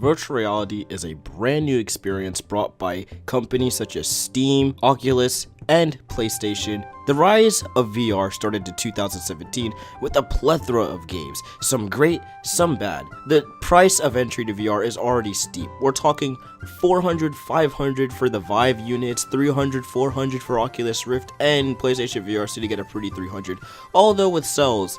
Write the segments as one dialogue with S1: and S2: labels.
S1: Virtual reality is a brand new experience brought by companies such as Steam, Oculus, and PlayStation. The rise of VR started in 2017 with a plethora of games, some great, some bad. The price of entry to VR is already steep. We're talking $400, $500 for the Vive units, $300, $400 for Oculus Rift, and PlayStation VR so to get a pretty $300. Although with sales,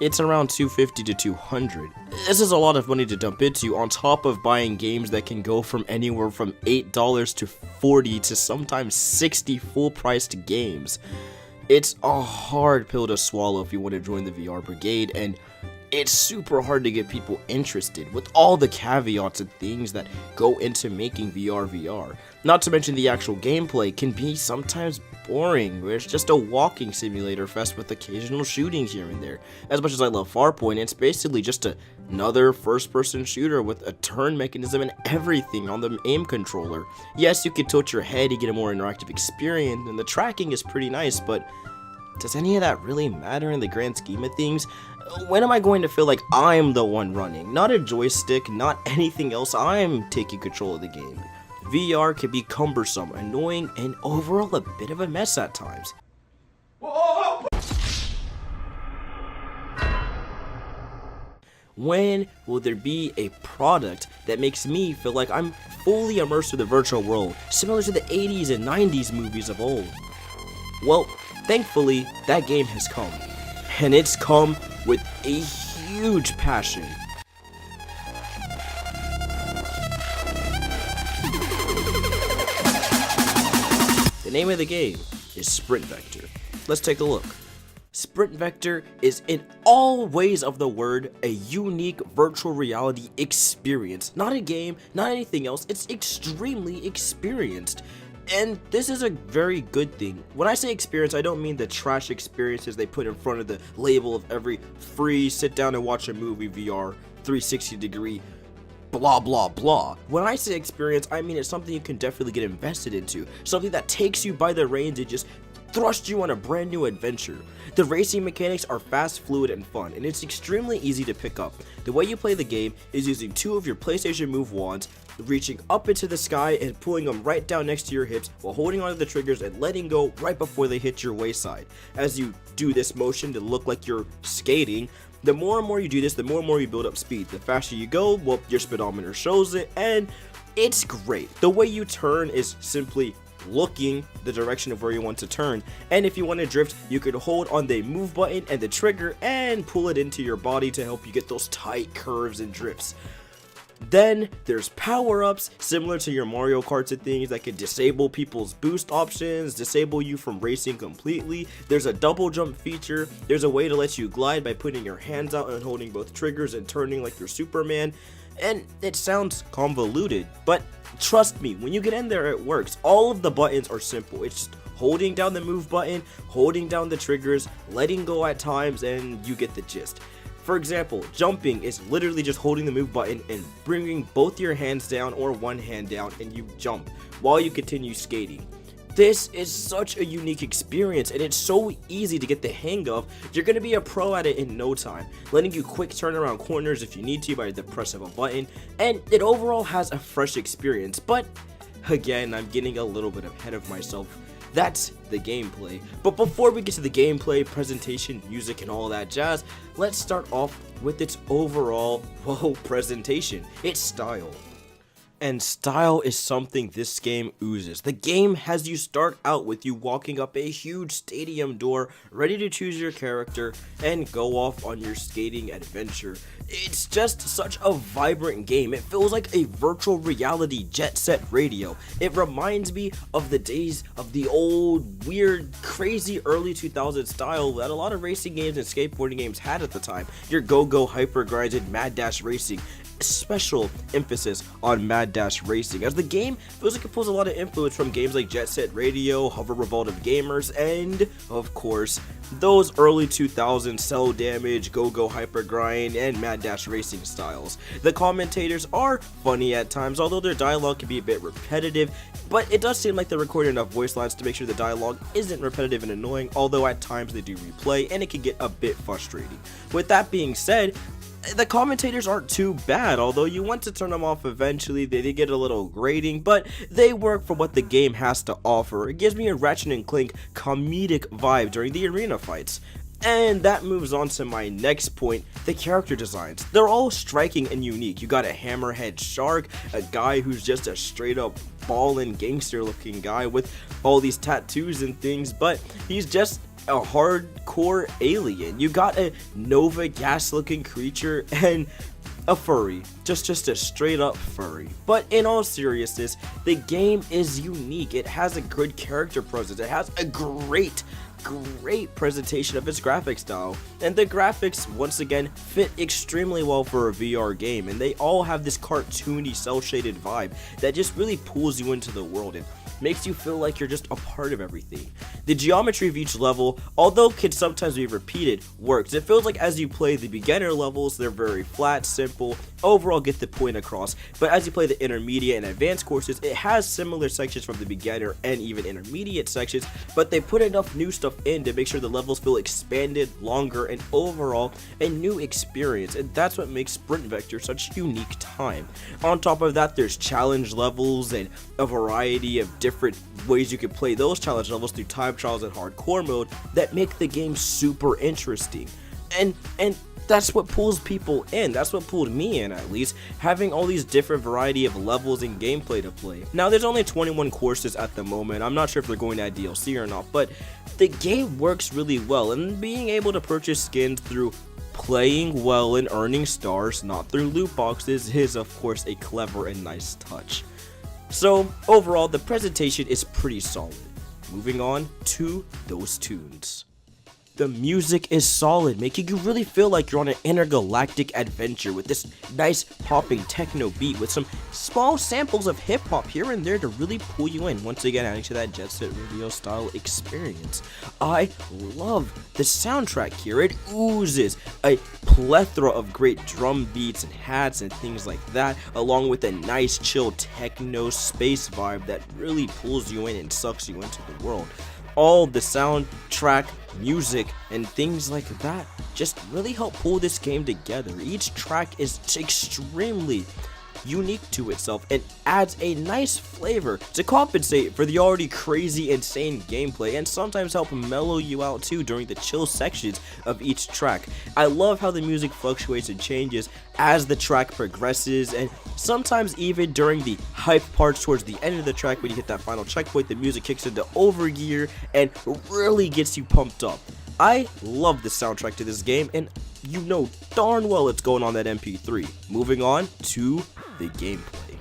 S1: it's around $250 to $200. This is a lot of money to dump into on top of buying games that can go from anywhere from $8 to $40 to sometimes $60 full-priced games. It's a hard pill to swallow if you want to join the VR brigade, and it's super hard to get people interested with all the caveats and things that go into making VR. Not to mention the actual gameplay can be sometimes boring, where it's just a walking simulator fest with occasional shooting here and there. As much as I love Farpoint, it's basically just another first-person shooter with a turn mechanism and everything on the aim controller. Yes, you can tilt your head to get a more interactive experience, and the tracking is pretty nice, but does any of that really matter in the grand scheme of things? When am I going to feel like I'm the one running? Not a joystick, not anything else. I'm taking control of the game. VR can be cumbersome, annoying, and overall a bit of a mess at times. When will there be a product that makes me feel like I'm fully immersed in the virtual world, similar to the 80s and 90s movies of old? Well, thankfully, that game has come, and it's come with a huge passion. The name of the game is Sprint Vector. Let's take a look. Sprint Vector is, in all ways of the word, a unique virtual reality experience. Not a game, not anything else, it's extremely experienced. And this is a very good thing. When I say experience, I don't mean the trash experiences they put in front of the label of every free sit down and watch a movie VR 360 degree blah blah blah. When I say experience, I mean it's something you can definitely get invested into. Something that takes you by the reins and just thrusts you on a brand new adventure. The racing mechanics are fast, fluid, and fun, and it's extremely easy to pick up. The way you play the game is using two of your PlayStation Move wands, reaching up into the sky and pulling them right down next to your hips while holding onto the triggers and letting go right before they hit your waist-side. As you do this motion to look like you're skating, the more and more you do this, the more and more you build up speed. The faster you go, well, your speedometer shows it, and it's great. The way you turn is simply looking the direction of where you want to turn, and if you want to drift, you could hold on the move button and the trigger and pull it into your body to help you get those tight curves and drifts. Then there's power-ups similar to your Mario Karts and things that can disable people's boost options, disable you from racing completely. There's a double jump feature. There's a way to let you glide by putting your hands out and holding both triggers and turning like you're Superman. And it sounds convoluted, but trust me, when you get in there, it works. All of the buttons are simple. It's just holding down the move button, holding down the triggers, letting go at times, and you get the gist. For example, jumping is literally just holding the move button and bringing both your hands down or one hand down, and you jump while you continue skating. This is such a unique experience, and it's so easy to get the hang of. You're going to be a pro at it in no time, letting you quick turn around corners if you need to by the press of a button, and it overall has a fresh experience. But again, I'm getting a little bit ahead of myself. That's the gameplay. But before we get to the gameplay, presentation, music, and all that jazz, let's start off with its overall, presentation, its style. And style is something this game oozes. The game has you start out with you walking up a huge stadium door, ready to choose your character and go off on your skating adventure. It's just such a vibrant game. It feels like a virtual reality jet set radio. It reminds me of the days of the old, weird, crazy early 2000s style that a lot of racing games and skateboarding games had at the time. Your go-go hyper grinded Mad Dash Racing. Special emphasis on Mad Dash Racing, as the game feels like it pulls a lot of influence from games like Jet Set Radio, Hover Revolt of Gamers, and of course those early 2000s Cell Damage, Go-Go Hyper Grind, and Mad Dash Racing styles. The commentators are funny at times, although their dialogue can be a bit repetitive, but it does seem like they're recording enough voice lines to make sure the dialogue isn't repetitive and annoying, although at times they do replay and it can get a bit frustrating. With that being said, The commentators aren't too bad, although you want to turn them off eventually. They did get a little grating, but they work for what the game has to offer. It gives me a Ratchet and Clank comedic vibe during the arena fights. And that moves on to my next point, the character designs. They're all striking and unique. You got a hammerhead shark, a guy who's just a straight up ballin' gangster looking guy with all these tattoos and things, but he's just a hardcore alien. You got a Nova gas looking creature and a furry, just a straight up furry. But in all seriousness, the game is unique. It has a good character presence. It has a great presentation of its graphic style, and the graphics once again fit extremely well for a VR game, and they all have this cartoony cel shaded vibe that just really pulls you into the world and makes you feel like you're just a part of everything. The geometry of each level, although can sometimes be repeated, works. It feels like as you play the beginner levels, they're very flat, simple, overall get the point across, but as you play the intermediate and advanced courses, it has similar sections from the beginner and even intermediate sections, but they put enough new stuff in to make sure the levels feel expanded, longer, and overall a new experience, and that's what makes Sprint Vector such a unique time. On top of that, there's challenge levels and a variety of different ways you can play those challenge levels through time trials and hardcore mode that make the game super interesting. And that's what pulls people in. That's what pulled me in, at least, having all these different variety of levels and gameplay to play. Now, there's only 21 courses at the moment. I'm not sure if they're going to add DLC or not, but the game works really well, and being able to purchase skins through playing well and earning stars, not through loot boxes, is of course a clever and nice touch. So overall, the presentation is pretty solid. Moving on to those tunes. The music is solid, making you really feel like you're on an intergalactic adventure with this nice popping techno beat with some small samples of hip hop here and there to really pull you in, once again adding to that Jet Set Radio style experience. I love the soundtrack here. It oozes a plethora of great drum beats and hats and things like that, along with a nice chill techno space vibe that really pulls you in and sucks you into the world. All the soundtrack, music, and things like that just really help pull this game together. Each track is extremely unique to itself and adds a nice flavor to compensate for the already crazy, insane gameplay, and sometimes help mellow you out too during the chill sections of each track. I love how the music fluctuates and changes as the track progresses, and sometimes even during the hype parts towards the end of the track, when you hit that final checkpoint, the music kicks into overgear and really gets you pumped up. I love the soundtrack to this game, and you know darn well it's going on that MP3. Moving on to the gameplay.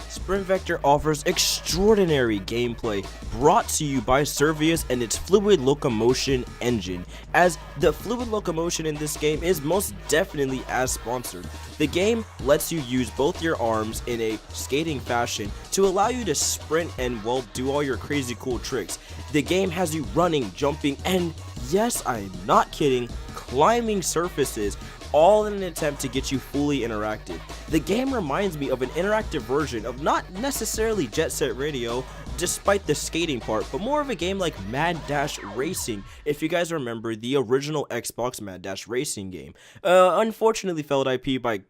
S1: Sprint Vector offers extraordinary gameplay brought to you by Servius and its Fluid Locomotion engine, as the Fluid Locomotion in this game is most definitely as sponsored. The game lets you use both your arms in a skating fashion to allow you to sprint and, well, do all your crazy cool tricks. The game has you running, jumping, and yes, I'm not kidding, climbing surfaces, all in an attempt to get you fully interactive. The game reminds me of an interactive version of not necessarily Jet Set Radio, despite the skating part, but more of a game like Mad Dash Racing, if you guys remember the original Xbox Mad Dash Racing game. Unfortunately failed IP by,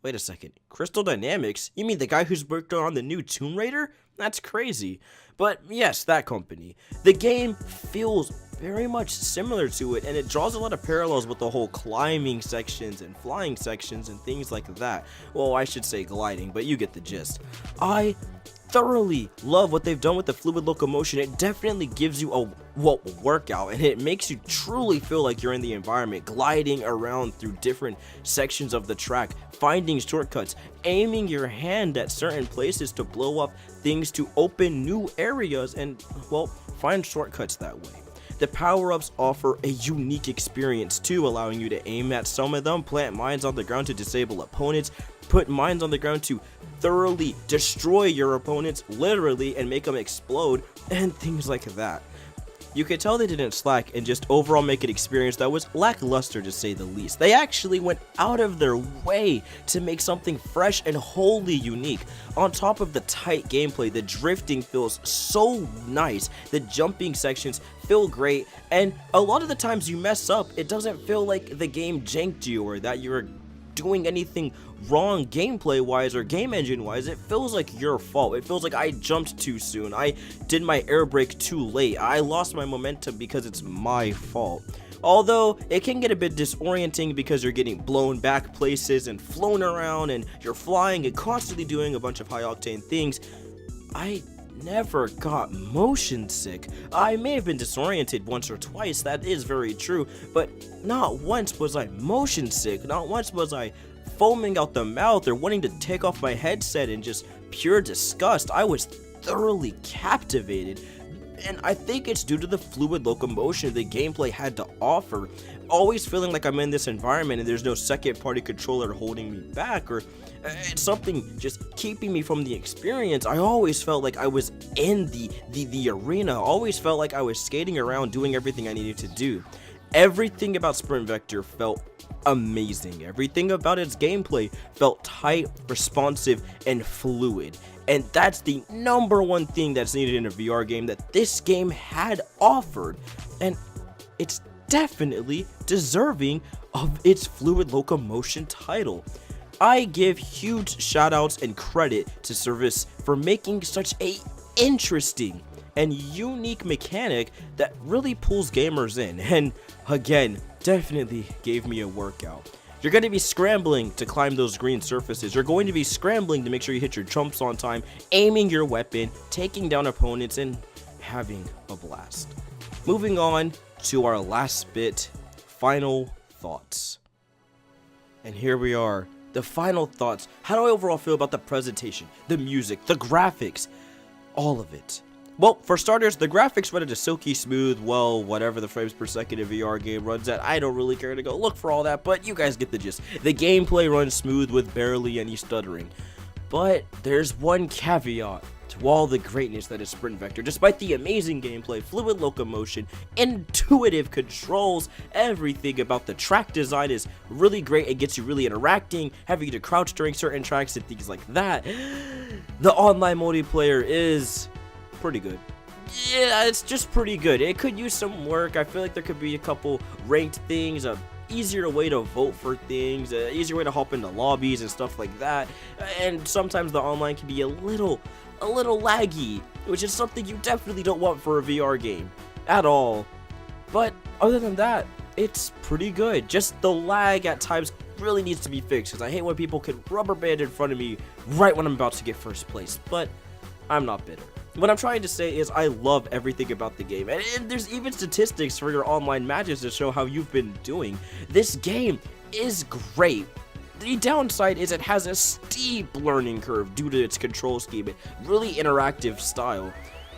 S1: wait a second, Crystal Dynamics? You mean the guy who's worked on the new Tomb Raider? That's crazy. But yes, that company. The game feels very much similar to it, and it draws a lot of parallels with the whole climbing sections and flying sections and things like that. Well, I should say gliding, but you get the gist. I thoroughly love what they've done with the Fluid Locomotion. It definitely gives you a workout, and it makes you truly feel like you're in the environment, gliding around through different sections of the track, finding shortcuts, aiming your hand at certain places to blow up things to open new areas and, well, find shortcuts that way. The power-ups offer a unique experience too, allowing you to aim at some of them, plant mines on the ground to disable opponents, put mines on the ground to thoroughly destroy your opponents, literally, and make them explode, and things like that. You could tell they didn't slack and just overall make an experience that was lackluster, to say the least. They actually went out of their way to make something fresh and wholly unique. On top of the tight gameplay, the drifting feels so nice, the jumping sections feel great, and a lot of the times you mess up, it doesn't feel like the game janked you or that you're doing anything wrong gameplay wise or game engine wise, it feels like your fault. It feels like I jumped too soon, I did my air brake too late, I lost my momentum because it's my fault. Although it can get a bit disorienting because you're getting blown back places and flown around and you're flying and constantly doing a bunch of high octane things, I never got motion sick. I may have been disoriented once or twice, that is very true, but not once was I motion sick, not once was I foaming out the mouth or wanting to take off my headset in just pure disgust. I was thoroughly captivated. And I think it's due to the fluid locomotion the gameplay had to offer. Always feeling like I'm in this environment and there's no second party controller holding me back, or it's something just keeping me from the experience. I always felt like I was in the arena, always felt like I was skating around doing everything I needed to do. Everything about Sprint Vector felt amazing. Everything about its gameplay felt tight, responsive, and fluid. And that's the number one thing that's needed in a VR game that this game had offered. And it's definitely deserving of its fluid locomotion title. I give huge shoutouts and credit to Service for making such a interesting and unique mechanic that really pulls gamers in, and again, definitely gave me a workout. You're going to be scrambling to climb those green surfaces, you're going to be scrambling to make sure you hit your jumps on time, aiming your weapon, taking down opponents, and having a blast. Moving on to our last bit, final thoughts. And here we are, the final thoughts. How do I overall feel about the presentation, the music, the graphics, all of it? Well, for starters, the graphics run at a silky smooth, well, whatever the frames per second a VR game runs at. I don't really care to go look for all that, but you guys get the gist. The gameplay runs smooth with barely any stuttering. But there's one caveat to all the greatness that is Sprint Vector. Despite the amazing gameplay, fluid locomotion, intuitive controls, everything about the track design is really great. It gets you really interacting, having to crouch during certain tracks and things like that. The online multiplayer is pretty good. Yeah, it's just pretty good. It could use some work. I feel like there could be a couple ranked things, a easier way to vote for things, an easier way to hop into lobbies and stuff like that. And sometimes the online can be a little laggy, which is something you definitely don't want for a VR game at all. But other than that, it's pretty good. Just the lag at times really needs to be fixed, because I hate when people can rubber band in front of me right when I'm about to get first place. But I'm not bitter. What I'm trying to say is I love everything about the game, and there's even statistics for your online matches to show how you've been doing. This game is great. The downside is it has a steep learning curve due to its control scheme and really interactive style.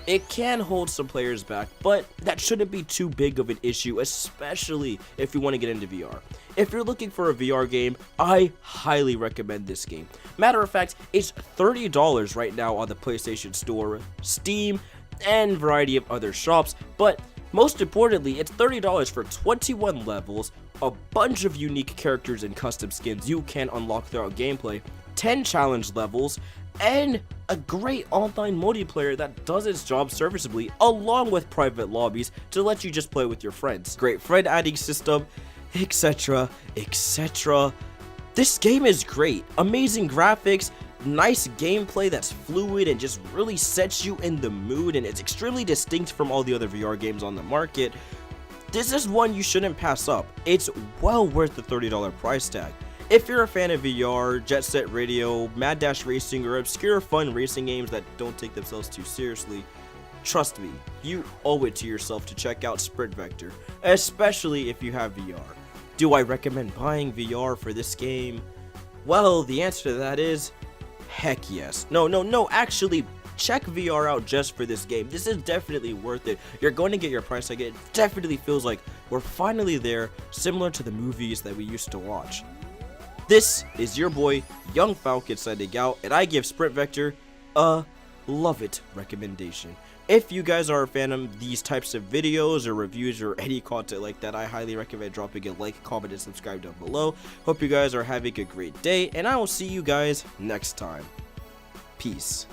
S1: It can hold some players back, but that shouldn't be too big of an issue, especially if you want to get into VR. If you're looking for a VR game, I highly recommend this game. Matter of fact, it's $30 right now on the PlayStation Store, Steam, and a variety of other shops, but most importantly, it's $30 for 21 levels, a bunch of unique characters and custom skins you can unlock throughout gameplay, 10 challenge levels, and a great online multiplayer that does its job serviceably, along with private lobbies to let you just play with your friends. Great friend adding system, etc, etc. This game is great. Amazing graphics, nice gameplay that's fluid and just really sets you in the mood, and it's extremely distinct from all the other VR games on the market. This is one you shouldn't pass up. It's well worth the $30 price tag. If you're a fan of VR, Jet Set Radio, Mad Dash Racing, or obscure fun racing games that don't take themselves too seriously, trust me, you owe it to yourself to check out Sprint Vector, especially if you have VR. Do I recommend buying VR for this game? Well, the answer to that is heck yes. No, actually, check VR out just for this game. This is definitely worth it. You're going to get your price tag. It definitely feels like we're finally there, similar to the movies that we used to watch. This is your boy, Young Falcon, signing out, and I give Sprint Vector a love it recommendation. If you guys are a fan of these types of videos or reviews or any content like that, I highly recommend dropping a like, comment, and subscribe down below. Hope you guys are having a great day, and I will see you guys next time. Peace.